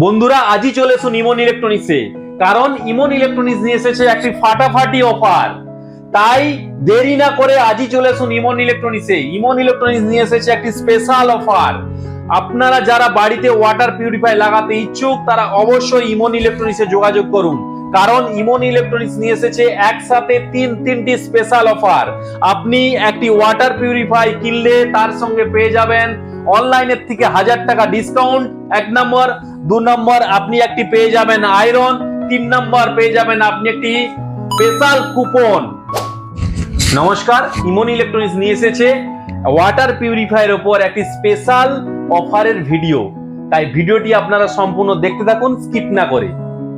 বন্ধুরা আজই চলে এসুন ইমন ইলেকট্রনিক্সে, কারণ ইমন ইলেকট্রনিক্স নিয়ে এসেছে একটি ফাটাফাটি অফার। তাই দেরি না করে আজই চলে এসুন ইমন ইলেকট্রনিক্সে। ইমন ইলেকট্রনিক্স নিয়ে এসেছে একটি স্পেশাল অফার। আপনারা যারা বাড়িতে ওয়াটার পিউরিফাই লাগাতে ইচ্ছুক তারা অবশ্যই ইমন ইলেকট্রনিক্সে যোগাযোগ করুন, কারণ ইমন ইলেকট্রনিক্স নিয়ে এসেছে একসাথে তিনটি স্পেশাল অফার। আপনি একটি ওয়াটার পিউরিফাই কিনলে তার সঙ্গে পেয়ে যাবেন অনলাইনের থেকে 1000 টাকা ডিসকাউন্ট, 1 নম্বর। 2 নম্বর আপনি একটি পেয়ে যাবেন আয়রন, 3 নম্বর পেয়ে যাবেন আপনি একটি স্পেশাল কুপন। নমস্কার, ইমন ইলেকট্রনিক্স নিয়ে এসেছে ওয়াটার পিউরিফায়ার উপর একটি স্পেশাল অফারের ভিডিও। তাই ভিডিওটি আপনারা সম্পূর্ণ দেখতে থাকুন, স্কিপ না করে।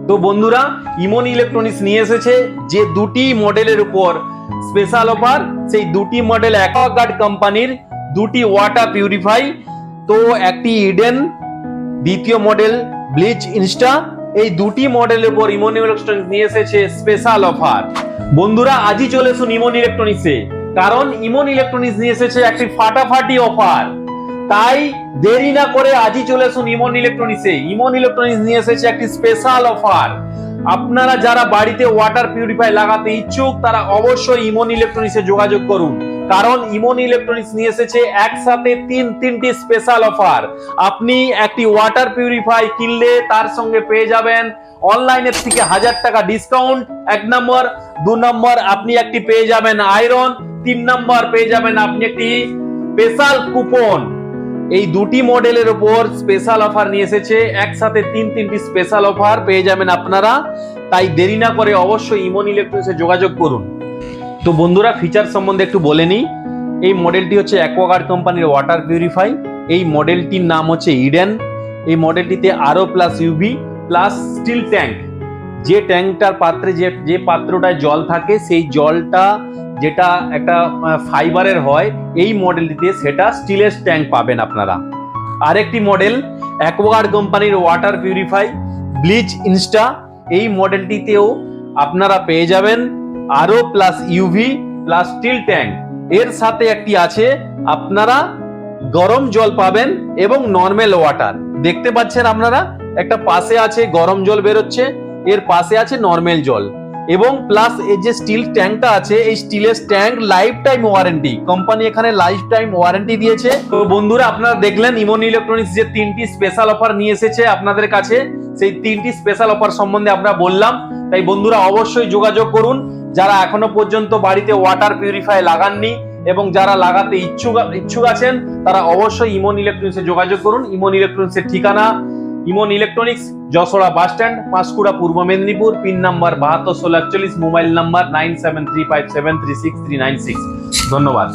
তো বন্ধুরা, ইমন ইলেকট্রনিক্স নিয়ে এসেছে যে দুটি মডেলের উপর স্পেশাল অফার। সেই দুটি মডেল অ্যাকোয়াগার্ড কোম্পানির দুটি ওয়াটার পিউরিফাই। তো একটি ইডেন, দ্বিতীয় মডেল ব্লিচ ইনস্টা। এই দুটি মডেলের উপর ইমন ইলেকট্রনিক্স নিয়ে এসেছে স্পেশাল অফার। বন্ধুরা আজই চলে এসুন ইমন ইলেকট্রনিক্সে, কারণ ইমন ইলেকট্রনিক্স নিয়ে এসেছে একটি ফাটাফাটি অফার। তাই দেরি না করে আজই চলে এসুন ইমন ইলেকট্রনিক্সে। ইমন ইলেকট্রনিক্স নিয়ে এসেছে একটি স্পেশাল অফার। আপনারা যারা বাড়িতে ওয়াটার পিউরিফাই লাগাতে ইচ্ছুক তারা অবশ্যই ইমন ইলেকট্রনিক্সে যোগাযোগ করুন, কারণ ইমন ইলেকট্রনিক্স নিয়ে এসেছে একসাথে তিনটি স্পেশাল অফার। আপনি একটি ওয়াটার পিউরিফাই কিনলে তার সঙ্গে পেয়ে যাবেন অনলাইনের থেকে 1000 টাকা ডিসকাউন্ট, 1 নম্বর। 2 নম্বর আপনি একটি পেয়ে যাবেন আয়রন, 3 নম্বর পেয়ে যাবেন আপনি একটি স্পেশাল কুপন। এই দুটি মডেলের উপর স্পেশাল অফার নিয়ে এসেছে একসাথে তিনটি স্পেশাল অফার পেয়ে যাবেন আপনারা। তাই দেরি না করে অবশ্যই ইমন ইলেকট্রনিক্সে যোগাযোগ করুন। তো বন্ধুরা, ফিচার সম্বন্ধে একটু বলে নিই। এই মডেলটি হচ্ছে অ্যাকোয়াগার্ড কোম্পানির ওয়াটার পিউরিফাই। এই মডেলটির নাম হচ্ছে ইডেন। এই মডেলটিতে আরও plus UV plus steel tank. যে ট্যাঙ্কটার পাত্রে যে পাত্রটায় জল থাকে সেই জলটা যেটা একটা ফাইবারের হয়, এই মডেলটিতে সেটা স্টিলের ট্যাঙ্ক পাবেন আপনারা। আরেকটি মডেল অ্যাকোয়াগার্ড কোম্পানির ওয়াটার পিউরিফাই ব্লিচ ইনস্টা। এই মডেলটিতেও আপনারা পেয়ে যাবেন আরও plus UV plus steel tank. এর সাথে একটি আছে আপনারা গরম জল পাবেন এবং নর্মাল ওয়াটার। দেখতে পাচ্ছেন আপনারা, একটা পাশে আছে গরম জল বেরোচ্ছে, এর পাশে আছে নর্মাল জল, এবং প্লাস এই যে স্টিল ট্যাঙ্কটা আছে, এই স্টিলের tank life time warranty. Company এখানে লাইফ টাইম ওয়ারেন্টি দিয়েছে। তো বন্ধুরা, আপনারা দেখলেন ইমন ইলেকট্রনিক্স যে তিনটি স্পেশাল অফার নিয়ে এসেছে আপনাদের কাছে। সেই তিনটি স্পেশাল অফার সম্বন্ধে আমরা বললাম। তাই বন্ধুরা অবশ্যই যোগাযোগ করুন যারা এখনো পর্যন্ত বাড়িতে ওয়াটার পিউরিফাই লাগাননি এবং যারা লাগাতে ইচ্ছুক আছেন তারা অবশ্যই ইমন ইলেকট্রনিক্সে যোগাযোগ করুন। ইমন ইলেকট্রনিক্সের ঠিকানা ইমন electronics, Jashora bus stand, Panskura, পূর্ব Medinipur. Pin number 721641, mobile number 9735736396। ধন্যবাদ।